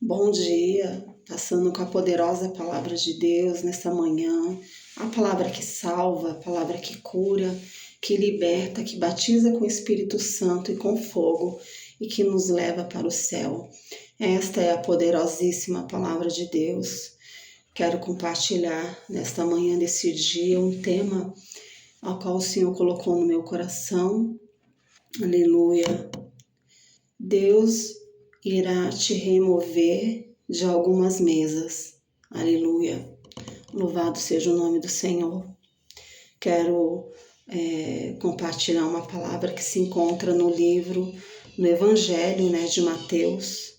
Bom dia, passando com a poderosa palavra de Deus nesta manhã, a palavra que salva, a palavra que cura, que liberta, que batiza com o Espírito Santo e com fogo e que nos leva para o céu. Esta é a poderosíssima palavra de Deus. Quero compartilhar nesta manhã desse dia um tema ao qual o Senhor colocou no meu coração. Aleluia. Deus irá te remover de algumas mesas. Aleluia. Louvado seja o nome do Senhor. Quero compartilhar uma palavra que se encontra no livro, no Evangelho, de Mateus.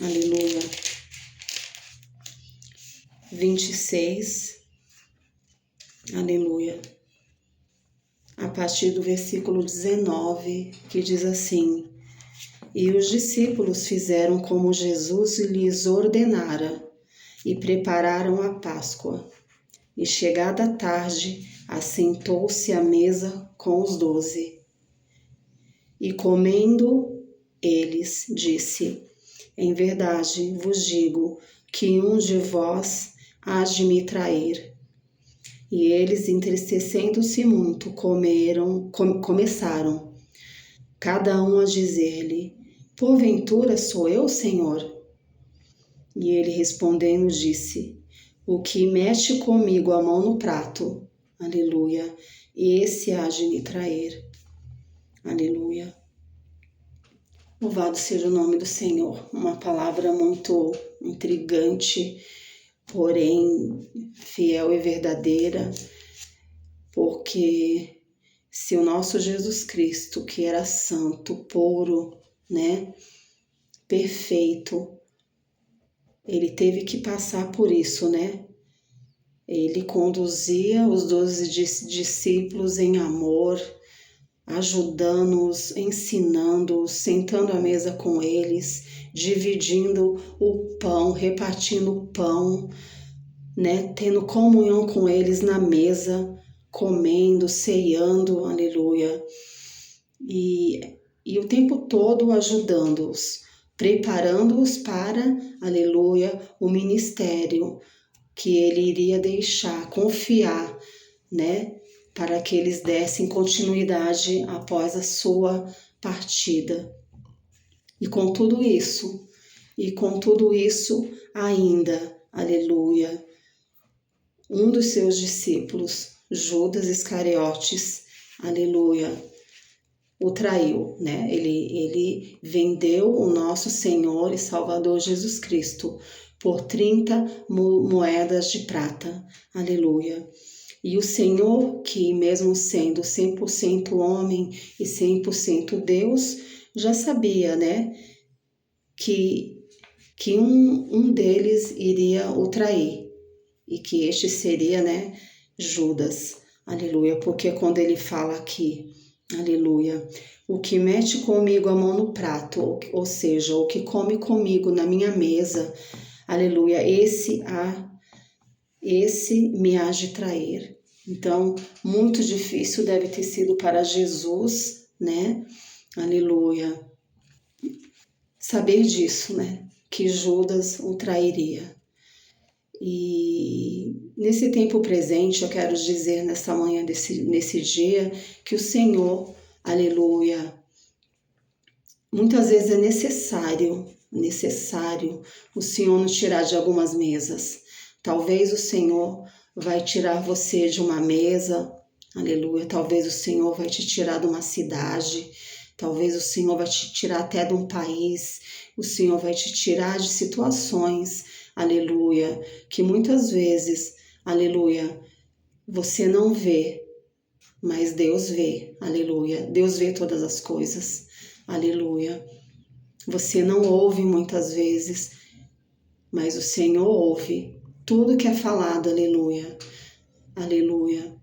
Aleluia. 26. Aleluia. A partir do versículo 19, que diz assim: E os discípulos fizeram como Jesus lhes ordenara e prepararam a Páscoa. E chegada a tarde, assentou-se à mesa com os 12. E comendo eles, disse: Em verdade vos digo que um de vós há de me trair. E eles, entristecendo-se muito, começaram, cada um a dizer-lhe: Porventura sou eu, Senhor? E ele respondendo disse: O que mete comigo a mão no prato, aleluia, esse há de me trair, aleluia. Louvado seja o nome do Senhor. Uma palavra muito intrigante, porém fiel e verdadeira, porque se o nosso Jesus Cristo, que era santo, puro, perfeito, ele teve que passar por isso, Ele conduzia os 12 discípulos em amor, ajudando-os, ensinando-os, sentando à mesa com eles, dividindo o pão, repartindo o pão, tendo comunhão com eles na mesa, comendo, ceando, aleluia. E o tempo todo ajudando-os, preparando-os para, aleluia, o ministério que ele iria deixar, confiar, para que eles dessem continuidade após a sua partida. E com tudo isso ainda, aleluia, um dos seus discípulos, Judas Iscariotes, aleluia, o traiu, Ele vendeu o nosso Senhor e Salvador Jesus Cristo por 30 moedas de prata, aleluia. E o Senhor, que mesmo sendo 100% homem e 100% Deus, já sabia, que um deles iria o trair e que este seria, Judas, aleluia, porque quando ele fala aqui, aleluia, o que mete comigo a mão no prato, ou seja, o que come comigo na minha mesa, aleluia, esse me há de trair. Então, muito difícil deve ter sido para Jesus, aleluia, saber disso, que Judas o trairia. E nesse tempo presente, eu quero dizer nessa manhã, nesse dia, que o Senhor, aleluia, muitas vezes é necessário o Senhor nos tirar de algumas mesas. Talvez o Senhor vai tirar você de uma mesa, aleluia, talvez o Senhor vai te tirar de uma cidade, talvez o Senhor vai te tirar até de um país, o Senhor vai te tirar de situações, aleluia, que muitas vezes, aleluia, você não vê, mas Deus vê, aleluia, Deus vê todas as coisas, aleluia. Você não ouve muitas vezes, mas o Senhor ouve tudo que é falado, aleluia, aleluia.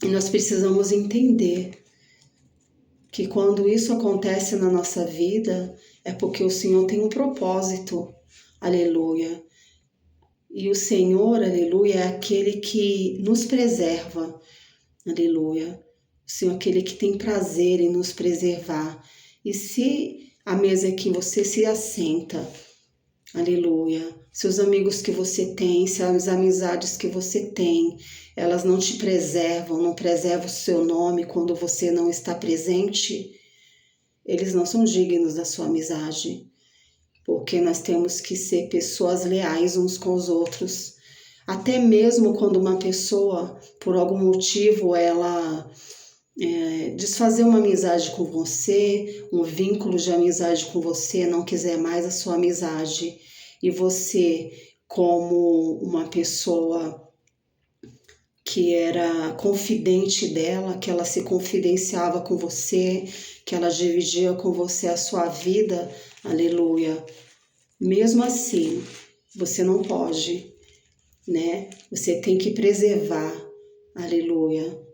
E nós precisamos entender que quando isso acontece na nossa vida, é porque o Senhor tem um propósito, aleluia. E o Senhor, aleluia, é aquele que nos preserva, aleluia. O Senhor é aquele que tem prazer em nos preservar. E se a mesa que você se assenta, Aleluia. Se os amigos que você tem, se as amizades que você tem, elas não te preservam, não preservam o seu nome quando você não está presente, eles não são dignos da sua amizade. Porque nós temos que ser pessoas leais uns com os outros. Até mesmo quando uma pessoa, por algum motivo, ela desfazer uma amizade com você, um vínculo de amizade com você, não quiser mais a sua amizade, e você, como uma pessoa que era confidente dela, que ela se confidenciava com você, que ela dividia com você a sua vida, aleluia. Mesmo assim, você não pode, né? Você tem que preservar, aleluia,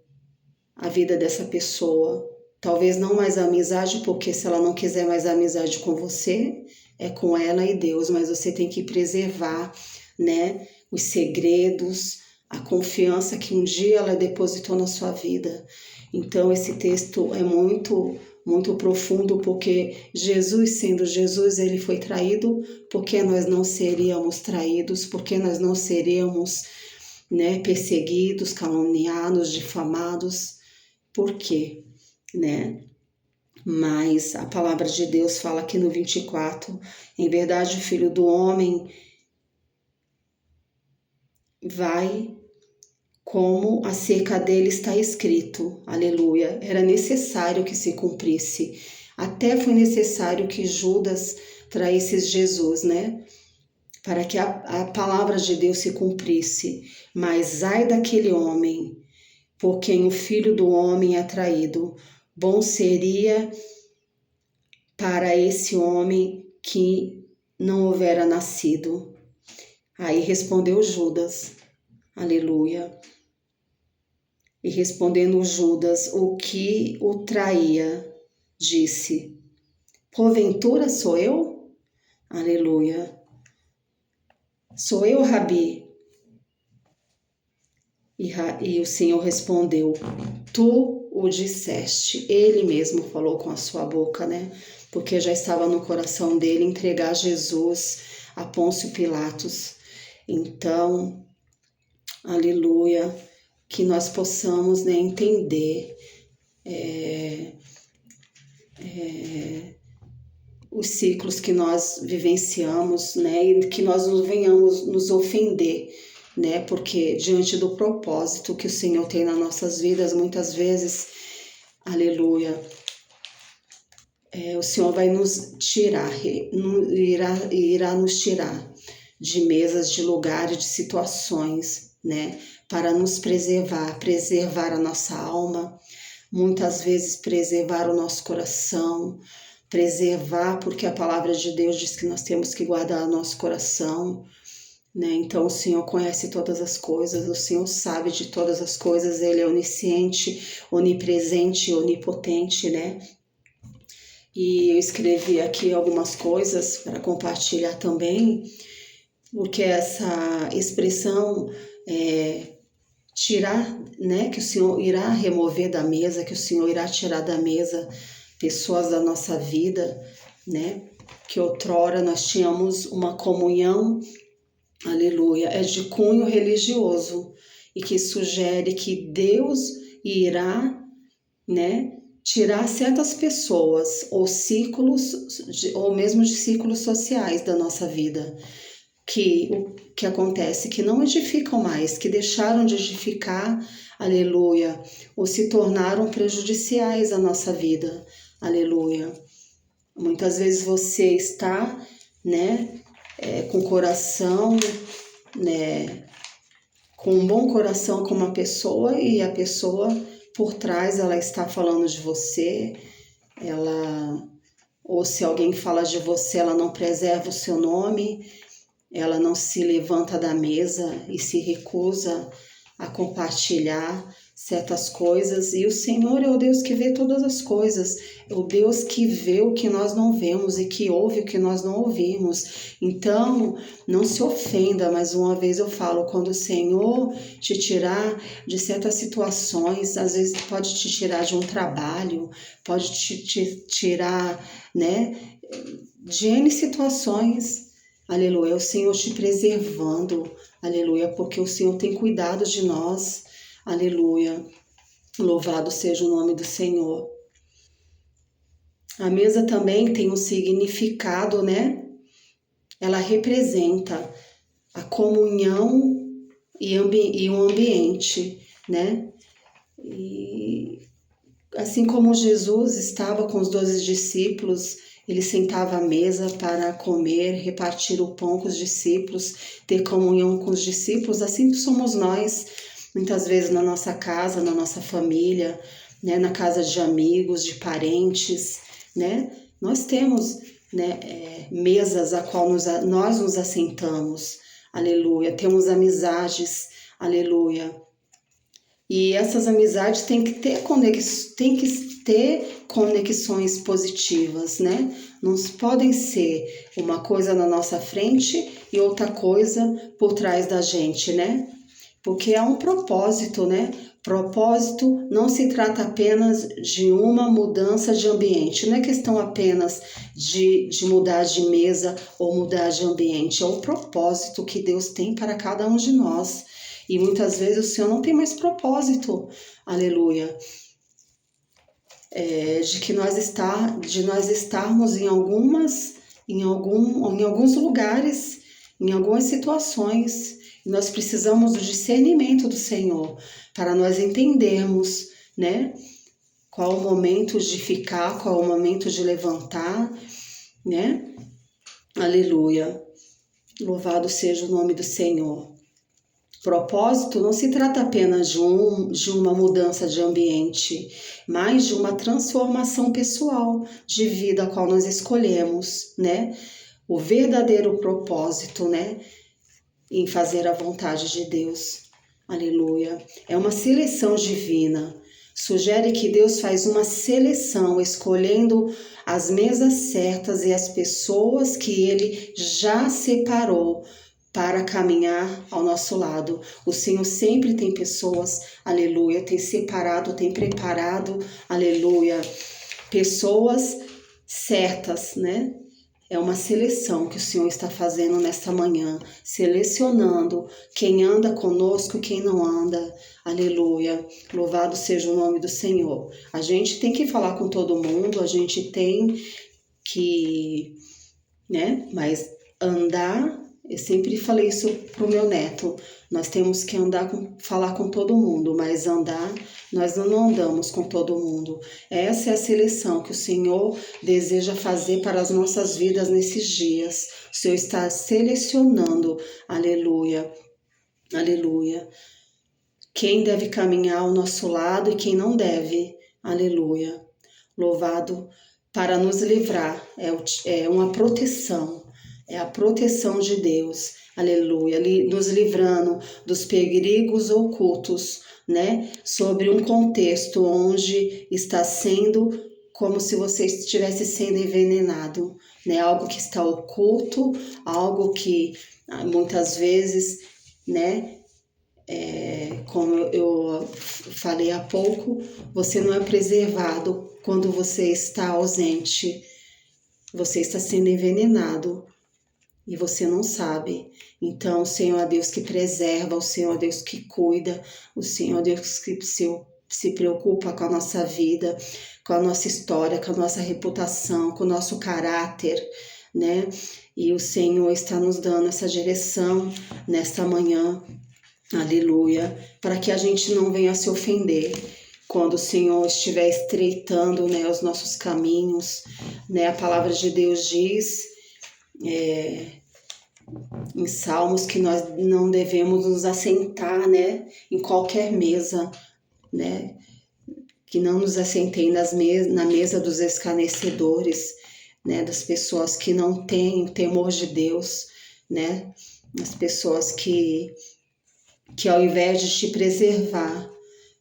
a vida dessa pessoa. Talvez não mais a amizade, porque se ela não quiser mais a amizade com você, é com ela e Deus, mas você tem que preservar, né, os segredos, a confiança que um dia ela depositou na sua vida. Então esse texto é muito profundo, porque Jesus, sendo Jesus, ele foi traído, porque nós não seríamos traídos, porque nós não seríamos, né, perseguidos, caluniados, difamados. Por quê? Né? Mas a palavra de Deus fala aqui no 24, em verdade o Filho do Homem vai como acerca dele está escrito, aleluia. Era necessário que se cumprisse, até foi necessário que Judas traísse Jesus, né? Para que a palavra de Deus se cumprisse. Mas ai daquele homem por quem o Filho do Homem é traído. Bom seria para esse homem que não houvera nascido. Aí respondeu Judas, aleluia. E respondendo Judas, o que o traía, disse, porventura sou eu? Aleluia. Sou eu, Rabi? E o Senhor respondeu, tu o disseste. Ele mesmo falou com a sua boca, né? Porque já estava no coração dele entregar Jesus a Pôncio Pilatos. Então, aleluia, que nós possamos, né, entender os ciclos que nós vivenciamos, né? E que nós não venhamos nos ofender, né? Porque diante do propósito que o Senhor tem nas nossas vidas, muitas vezes, aleluia, o Senhor vai nos tirar, irá nos tirar de mesas, de lugares, de situações, né? Para nos preservar a nossa alma, muitas vezes preservar o nosso coração, preservar, porque a palavra de Deus diz que nós temos que guardar o nosso coração, né? Então o Senhor conhece todas as coisas, o Senhor sabe de todas as coisas, Ele é onisciente, onipresente, onipotente, né? E eu escrevi aqui algumas coisas para compartilhar também, porque essa expressão tirar, né, que o Senhor irá remover da mesa, que o Senhor irá tirar da mesa pessoas da nossa vida, né, que outrora nós tínhamos uma comunhão, aleluia, é de cunho religioso e que sugere que Deus irá, né, tirar certas pessoas ou círculos, ou mesmo de círculos sociais da nossa vida, que o que acontece, que não edificam mais, que deixaram de edificar, aleluia, ou se tornaram prejudiciais à nossa vida, aleluia. Muitas vezes você está, né, com coração, né, com um bom coração com uma pessoa e a pessoa por trás ela está falando de você, ou se alguém fala de você, ela não preserva o seu nome, ela não se levanta da mesa e se recusa a compartilhar certas coisas. E o Senhor é o Deus que vê todas as coisas, é o Deus que vê o que nós não vemos e que ouve o que nós não ouvimos. Então, não se ofenda, mais uma vez eu falo, quando o Senhor te tirar de certas situações, às vezes pode te tirar de um trabalho, pode te tirar, né, de N situações, aleluia, é o Senhor te preservando, aleluia, porque o Senhor tem cuidado de nós, aleluia, louvado seja o nome do Senhor. A mesa também tem um significado, né? Ela representa a comunhão e um ambiente, né? E assim como Jesus estava com os 12 discípulos, ele sentava à mesa para comer, repartir o pão com os discípulos, ter comunhão com os discípulos, assim somos nós, muitas vezes na nossa casa, na nossa família, né? Na casa de amigos, de parentes, né? Nós temos, né, mesas a qual nós nos assentamos, aleluia, temos amizades, aleluia, e essas amizades têm que ter conexões positivas, né? Não podem ser uma coisa na nossa frente e outra coisa por trás da gente, né? Porque há um propósito, né? Propósito não se trata apenas de uma mudança de ambiente, não é questão apenas de mudar de mesa ou mudar de ambiente, é o propósito que Deus tem para cada um de nós. E muitas vezes o Senhor não tem mais propósito, aleluia, de nós estarmos em alguns lugares, em algumas situações. E nós precisamos do discernimento do Senhor para nós entendermos, né? Qual o momento de ficar, qual o momento de levantar, né? Aleluia. Louvado seja o nome do Senhor. Propósito não se trata apenas de uma mudança de ambiente, mas de uma transformação pessoal de vida a qual nós escolhemos, né? O verdadeiro propósito, né? Em fazer a vontade de Deus. Aleluia. É uma seleção divina. Sugere que Deus faz uma seleção, escolhendo as mesas certas e as pessoas que Ele já separou para caminhar ao nosso lado. O Senhor sempre tem pessoas, aleluia, tem separado, tem preparado, aleluia, pessoas certas, né? É uma seleção que o Senhor está fazendo nesta manhã, selecionando quem anda conosco e quem não anda. Aleluia. Louvado seja o nome do Senhor. A gente tem que falar com todo mundo, a gente tem que, né? Mas andar, eu sempre falei isso pro meu neto, nós temos que falar com todo mundo, mas andar, nós não andamos com todo mundo. Essa é a seleção que o Senhor deseja fazer para as nossas vidas nesses dias. O Senhor está selecionando, aleluia, aleluia, quem deve caminhar ao nosso lado e quem não deve, aleluia. Louvado para nos livrar, é uma proteção. É a proteção de Deus, aleluia, nos livrando dos perigos ocultos, né? Sobre um contexto onde está sendo como se você estivesse sendo envenenado, né? Algo que está oculto, algo que muitas vezes, né? Como eu falei há pouco, você não é preservado quando você está ausente, você está sendo envenenado. E você não sabe. Então, o Senhor é Deus que preserva, o Senhor é Deus que cuida, o Senhor é Deus que se preocupa com a nossa vida, com a nossa história, com a nossa reputação, com o nosso caráter, né? E o Senhor está nos dando essa direção nesta manhã, aleluia, para que a gente não venha se ofender quando o Senhor estiver estreitando, né, os nossos caminhos, né? A palavra de Deus diz em Salmos que nós não devemos nos assentar, né, em qualquer mesa, né, que não nos assentei na mesa dos escarnecedores, né, das pessoas que não têm o temor de Deus, né, as pessoas que ao invés de te preservar,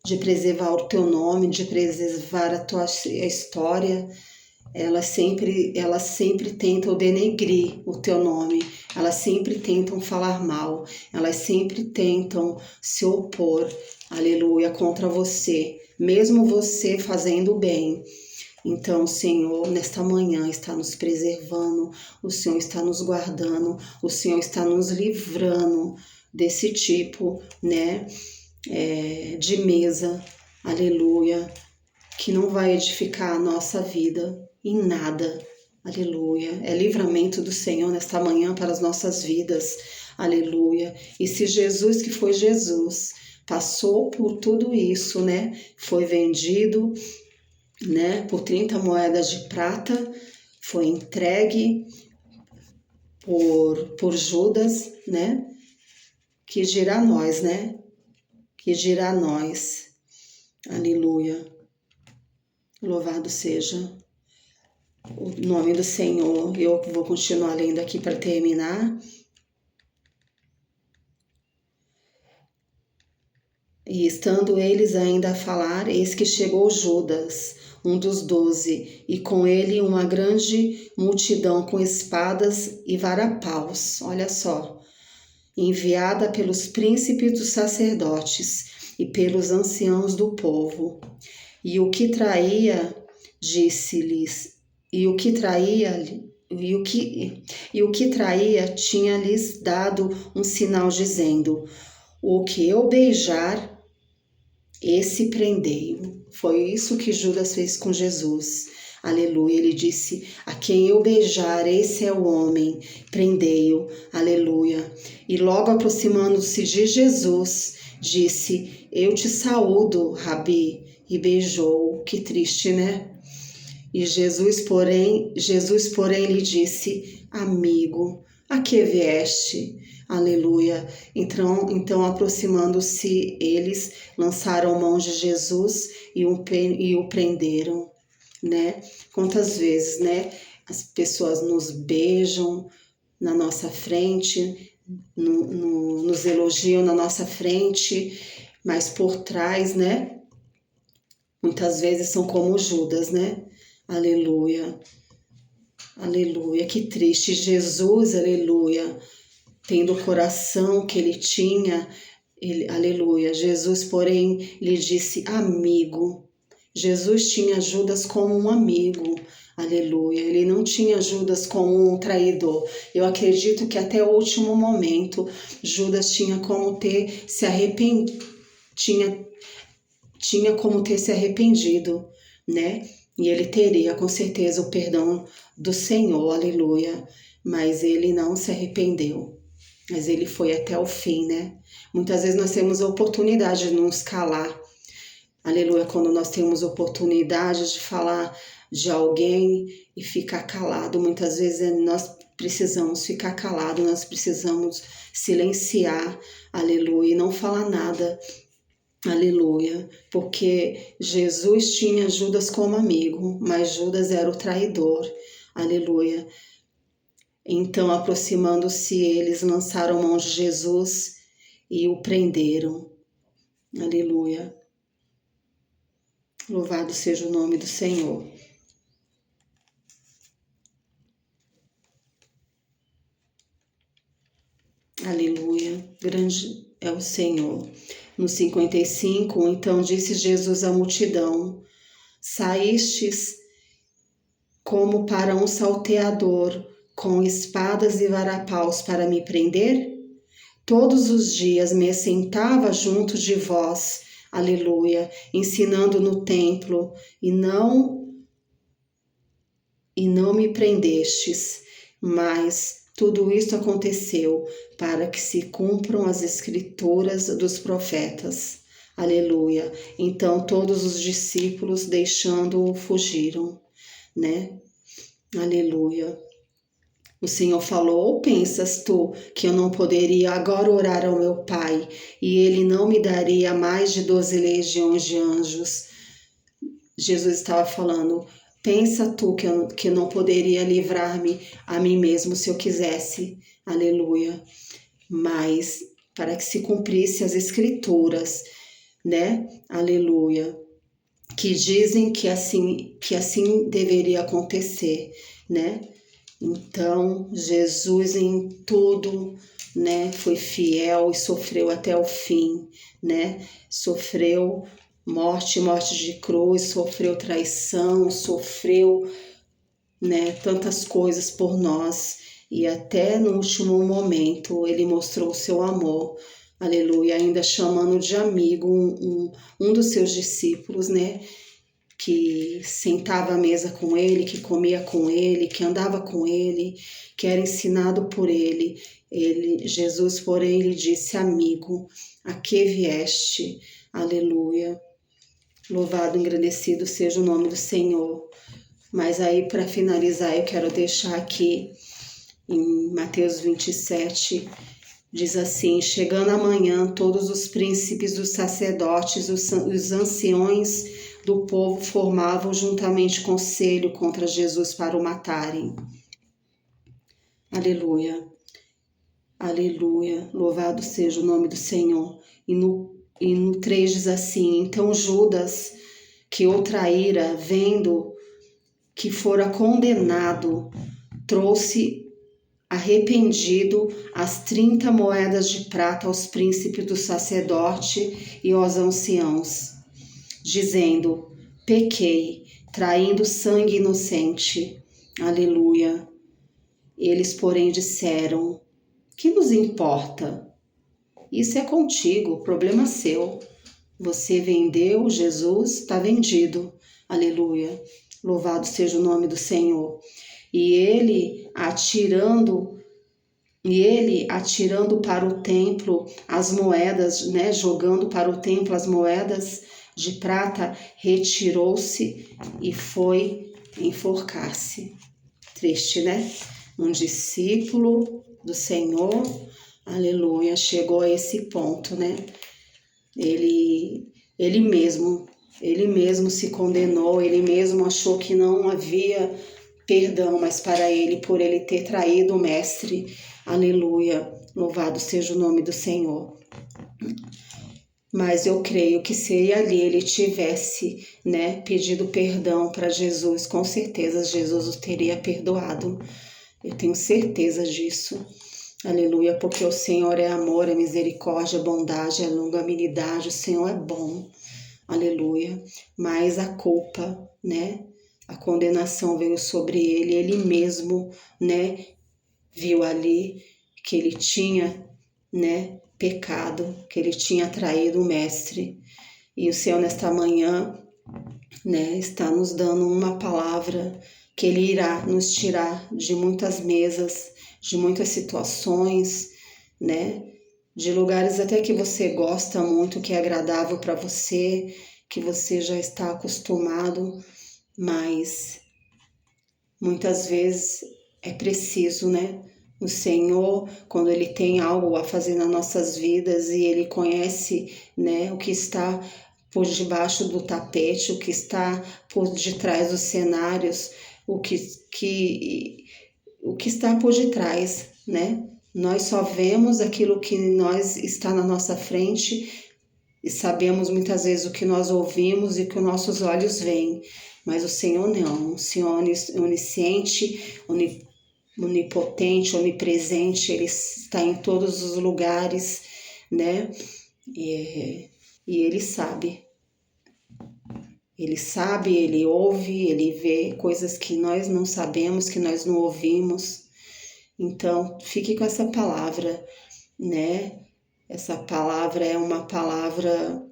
de preservar o teu nome, de preservar a tua história, elas sempre tentam denegrir o teu nome, elas sempre tentam falar mal, elas sempre tentam se opor, aleluia, contra você, mesmo você fazendo bem. Então, o Senhor, nesta manhã, está nos preservando, o Senhor está nos guardando, o Senhor está nos livrando desse tipo, né, de mesa, aleluia, que não vai edificar a nossa vida em nada, aleluia. É livramento do Senhor nesta manhã para as nossas vidas, aleluia. E se Jesus, que foi Jesus, passou por tudo isso, né, foi vendido, né, por 30 moedas de prata, foi entregue por Judas, né, que dirá nós, né, que dirá nós, aleluia. Louvado seja o nome do Senhor. Eu vou continuar lendo aqui para terminar. E estando eles ainda a falar, eis que chegou Judas, um dos 12, e com ele uma grande multidão com espadas e varapaus, olha só, enviada pelos príncipes dos sacerdotes e pelos anciãos do povo. E o que traía, disse-lhes, e o que traía tinha-lhes dado um sinal dizendo: o que eu beijar, esse prendei-o. Foi isso que Judas fez com Jesus. Aleluia. Ele disse: a quem eu beijar, esse é o homem, prendei-o. Aleluia. E logo aproximando-se de Jesus, disse: eu te saúdo, Rabi. E beijou. Que triste, né? E Jesus, porém, lhe disse: amigo, a que vieste? Aleluia. Então aproximando-se eles, lançaram mão de Jesus e o prenderam, né? Quantas vezes, né? As pessoas nos beijam na nossa frente, nos elogiam na nossa frente, mas por trás, né? Muitas vezes são como Judas, né? Aleluia. Aleluia. Que triste. Jesus, aleluia, tendo o coração que ele tinha, aleluia. Jesus, porém, lhe disse amigo. Jesus tinha Judas como um amigo, aleluia. Ele não tinha Judas como um traidor. Eu acredito que até o último momento, Judas tinha como ter se arrependido, tinha como ter se arrependido, né? E ele teria com certeza o perdão do Senhor, aleluia. Mas ele não se arrependeu. Mas ele foi até o fim, né? Muitas vezes nós temos a oportunidade de nos calar. Aleluia, quando nós temos oportunidade de falar de alguém e ficar calado. Muitas vezes nós precisamos ficar calado, nós precisamos silenciar, aleluia, e não falar nada. Aleluia, porque Jesus tinha Judas como amigo, mas Judas era o traidor. Aleluia. Então, aproximando-se eles, lançaram mão de Jesus e o prenderam. Aleluia. Louvado seja o nome do Senhor. Aleluia. Grande é o Senhor. No 55, então disse Jesus à multidão: saístes como para um salteador, com espadas e varapaus para me prender? Todos os dias me assentava junto de vós, aleluia, ensinando no templo, e não me prendestes, mas tudo isto aconteceu para que se cumpram as escrituras dos profetas. Aleluia. Então todos os discípulos, deixando-o, fugiram, né? Aleluia. O Senhor falou: ou pensas tu que eu não poderia agora orar ao meu Pai e Ele não me daria mais de 12 legiões de anjos? Jesus estava falando: pensa tu que eu não poderia livrar-me a mim mesmo se eu quisesse? Aleluia. Mas para que se cumprisse as escrituras, né? Aleluia. Que dizem que assim deveria acontecer, né? Então, Jesus em tudo, né, foi fiel e sofreu até o fim, né? Sofreu morte de cruz, sofreu traição, sofreu, né, tantas coisas por nós. E até no último momento ele mostrou o seu amor, aleluia, ainda chamando de amigo um dos seus discípulos, né, que sentava à mesa com ele, que comia com ele, que andava com ele, que era ensinado por ele. Jesus, porém, lhe disse: amigo, a que vieste? Aleluia. Louvado, engrandecido seja o nome do Senhor. Mas aí, para finalizar, eu quero deixar aqui em Mateus 27, diz assim: chegando amanhã, todos os príncipes, os sacerdotes, os anciões do povo formavam juntamente conselho contra Jesus para o matarem. Aleluia, aleluia, louvado seja o nome do Senhor. E no 3 diz assim: então Judas, que o traíra, vendo que fora condenado, trouxe arrependido as 30 moedas de prata aos príncipes do sacerdote e aos anciãos, dizendo: pequei, traindo sangue inocente. Aleluia. Eles, porém, disseram: que nos importa? Isso é contigo, problema seu. Você vendeu Jesus, está vendido. Aleluia. Louvado seja o nome do Senhor. E ele atirando para o templo as moedas, né, jogando para o templo as moedas de prata, retirou-se e foi enforcar-se. Triste, né? Um discípulo do Senhor, aleluia, chegou a esse ponto, né? Ele mesmo se condenou, ele mesmo achou que não havia perdão, mas para ele, por ele ter traído o mestre, aleluia, louvado seja o nome do Senhor. Mas eu creio que se ali ele tivesse, né, pedido perdão para Jesus, com certeza Jesus o teria perdoado. Eu tenho certeza disso. Aleluia, porque o Senhor é amor, é misericórdia, é bondade, é longanimidade, o Senhor é bom. Aleluia. Mas a culpa, né, a condenação veio sobre ele mesmo, né, viu ali que ele tinha, né, pecado, que ele tinha traído o mestre. E o Senhor nesta manhã, né, está nos dando uma palavra que ele irá nos tirar de muitas mesas, de muitas situações, né, de lugares até que você gosta muito, que é agradável para você, que você já está acostumado, mas muitas vezes é preciso, né? O Senhor, quando Ele tem algo a fazer nas nossas vidas e Ele conhece, né, o que está por debaixo do tapete, o que está por detrás dos cenários, o que está por detrás, né? Nós só vemos aquilo que está na nossa frente e sabemos muitas vezes o que nós ouvimos e que os nossos olhos veem, mas o Senhor não. O Senhor onisciente, onipotente, onipresente, Ele está em todos os lugares, né? E Ele sabe. Ele sabe, Ele ouve, Ele vê coisas que nós não sabemos, que nós não ouvimos. Então, fique com essa palavra, né? Essa palavra é uma palavra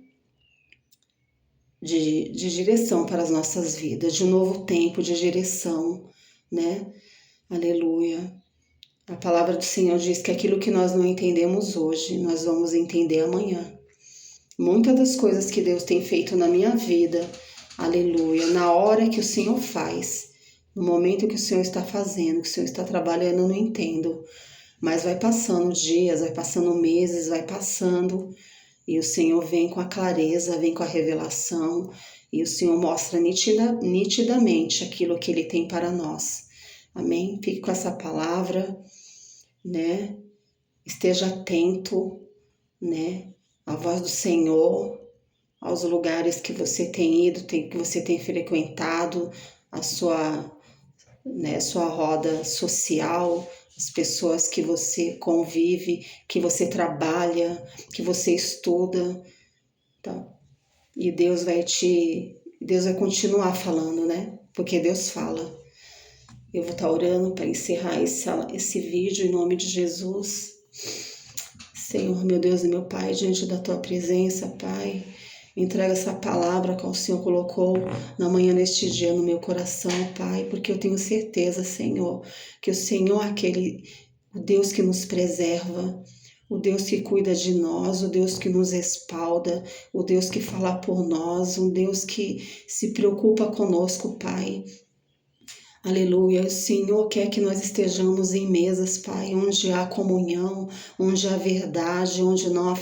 de direção para as nossas vidas, de um novo tempo de direção, né? Aleluia. A palavra do Senhor diz que aquilo que nós não entendemos hoje, nós vamos entender amanhã. Muitas das coisas que Deus tem feito na minha vida, aleluia, na hora que o Senhor faz, no momento que o Senhor está fazendo, que o Senhor está trabalhando, eu não entendo. Mas vai passando dias, vai passando meses, vai passando, e o Senhor vem com a clareza, vem com a revelação, e o Senhor mostra nitidamente aquilo que Ele tem para nós. Amém? Fique com essa palavra, né? Esteja atento, né? À voz do Senhor, aos lugares que você tem ido, que você tem frequentado, a sua roda social, as pessoas que você convive, que você trabalha, que você estuda, tá? E Deus vai continuar falando, né? Porque Deus fala. Eu vou estar orando para encerrar esse vídeo em nome de Jesus. Senhor, meu Deus e meu Pai, diante da Tua presença, Pai, entrega essa palavra que o Senhor colocou na manhã neste dia no meu coração, Pai, porque eu tenho certeza, Senhor, que o Senhor é o Deus que nos preserva, o Deus que cuida de nós, o Deus que nos respalda, o Deus que fala por nós, um Deus que se preocupa conosco, Pai. Aleluia, o Senhor quer que nós estejamos em mesas, Pai, onde há comunhão, onde há verdade, onde não há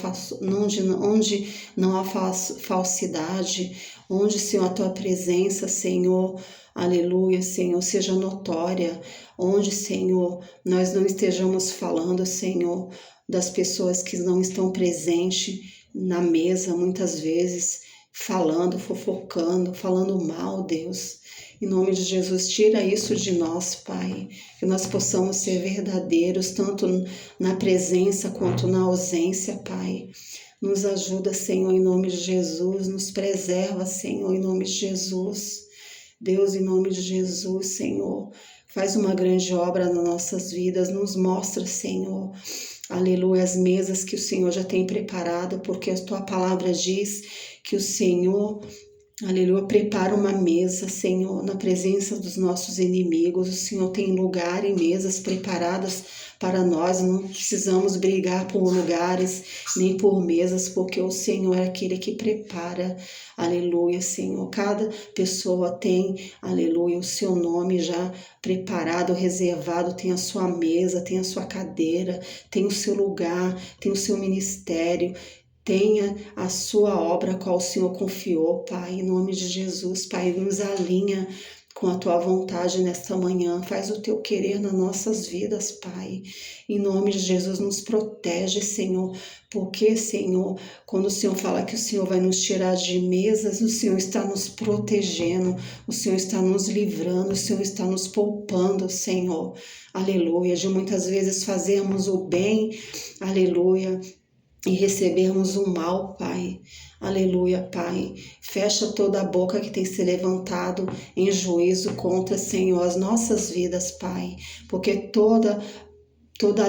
falsidade, onde, Senhor, a Tua presença, Senhor, aleluia, Senhor, seja notória, onde, Senhor, nós não estejamos falando, Senhor, das pessoas que não estão presentes na mesa, muitas vezes, falando, fofocando, falando mal, Deus. Em nome de Jesus, tira isso de nós, Pai, que nós possamos ser verdadeiros, tanto na presença quanto na ausência, Pai. Nos ajuda, Senhor, em nome de Jesus, nos preserva, Senhor, em nome de Jesus. Deus, em nome de Jesus, Senhor, faz uma grande obra nas nossas vidas, nos mostra, Senhor, aleluia, as mesas que o Senhor já tem preparado, porque a Tua palavra diz que o Senhor, aleluia, prepara uma mesa, Senhor, na presença dos nossos inimigos. O Senhor tem lugar e mesas preparadas para nós. Não precisamos brigar por lugares nem por mesas, porque o Senhor é aquele que prepara. Aleluia, Senhor. Cada pessoa tem, aleluia, o seu nome já preparado, reservado, tem a sua mesa, tem a sua cadeira, tem o seu lugar, tem o seu ministério. Tenha a sua obra, qual o Senhor confiou, Pai, em nome de Jesus, Pai, nos alinha com a Tua vontade nesta manhã, faz o Teu querer nas nossas vidas, Pai, em nome de Jesus, nos protege, Senhor, porque, Senhor, quando o Senhor fala que o Senhor vai nos tirar de mesas, o Senhor está nos protegendo, o Senhor está nos livrando, o Senhor está nos poupando, Senhor, aleluia, de muitas vezes fazermos o bem, aleluia, e recebermos o mal, Pai. Aleluia, Pai. Fecha toda a boca que tem se levantado em juízo contra, Senhor, as nossas vidas, Pai. Porque toda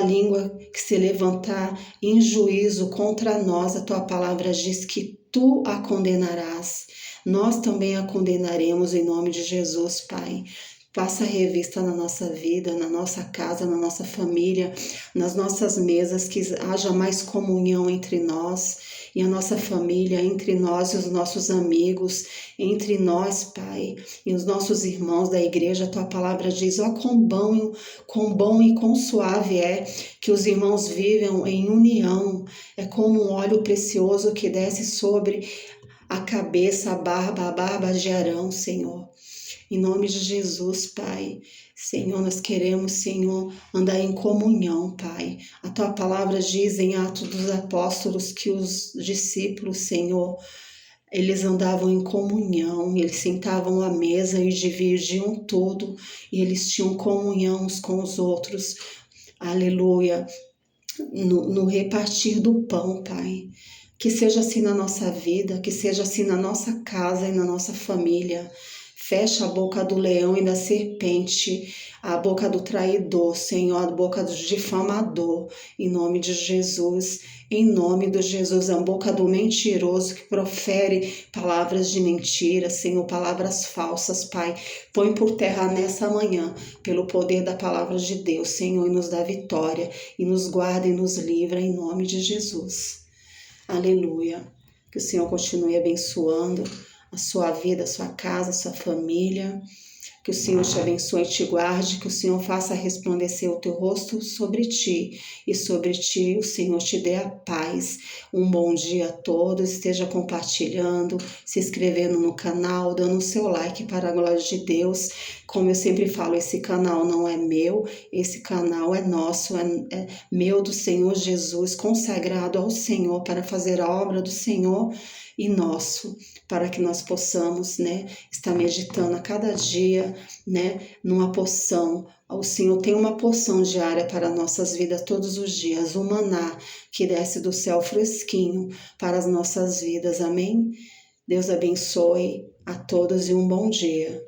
língua que se levantar em juízo contra nós, a Tua palavra diz que Tu a condenarás. Nós também a condenaremos em nome de Jesus, Pai. Passa revista na nossa vida, na nossa casa, na nossa família, nas nossas mesas, que haja mais comunhão entre nós e a nossa família, entre nós e os nossos amigos, entre nós, Pai, e os nossos irmãos da igreja. A Tua palavra diz, ó, quão bom e quão suave é que os irmãos vivam em união. É como um óleo precioso que desce sobre a cabeça, a barba de Arão, Senhor. Em nome de Jesus, Pai, Senhor, nós queremos, Senhor, andar em comunhão, Pai. A Tua palavra diz em Atos dos Apóstolos que os discípulos, Senhor, eles andavam em comunhão, eles sentavam à mesa e dividiam tudo, e eles tinham comunhão uns com os outros, aleluia, no repartir do pão, Pai. Que seja assim na nossa vida, que seja assim na nossa casa e na nossa família. Fecha a boca do leão e da serpente, a boca do traidor, Senhor, a boca do difamador, em nome de Jesus. Em nome de Jesus, a boca do mentiroso que profere palavras de mentira, Senhor, palavras falsas, Pai. Põe por terra nessa manhã, pelo poder da palavra de Deus, Senhor, e nos dá vitória, e nos guarda e nos livra, em nome de Jesus. Aleluia. Que o Senhor continue abençoando a sua vida, a sua casa, a sua família. Que o Senhor te abençoe e te guarde, que o Senhor faça resplandecer o teu rosto sobre ti, e sobre ti o Senhor te dê a paz. Um bom dia a todos, esteja compartilhando, se inscrevendo no canal, dando o seu like para a glória de Deus. Como eu sempre falo, esse canal não é meu, esse canal é nosso, é meu, do Senhor Jesus, consagrado ao Senhor para fazer a obra do Senhor e nosso, para que nós possamos, estar meditando a cada dia, numa porção. O Senhor tem uma porção diária para nossas vidas todos os dias, o maná que desce do céu fresquinho para as nossas vidas, amém? Deus abençoe a todos e um bom dia.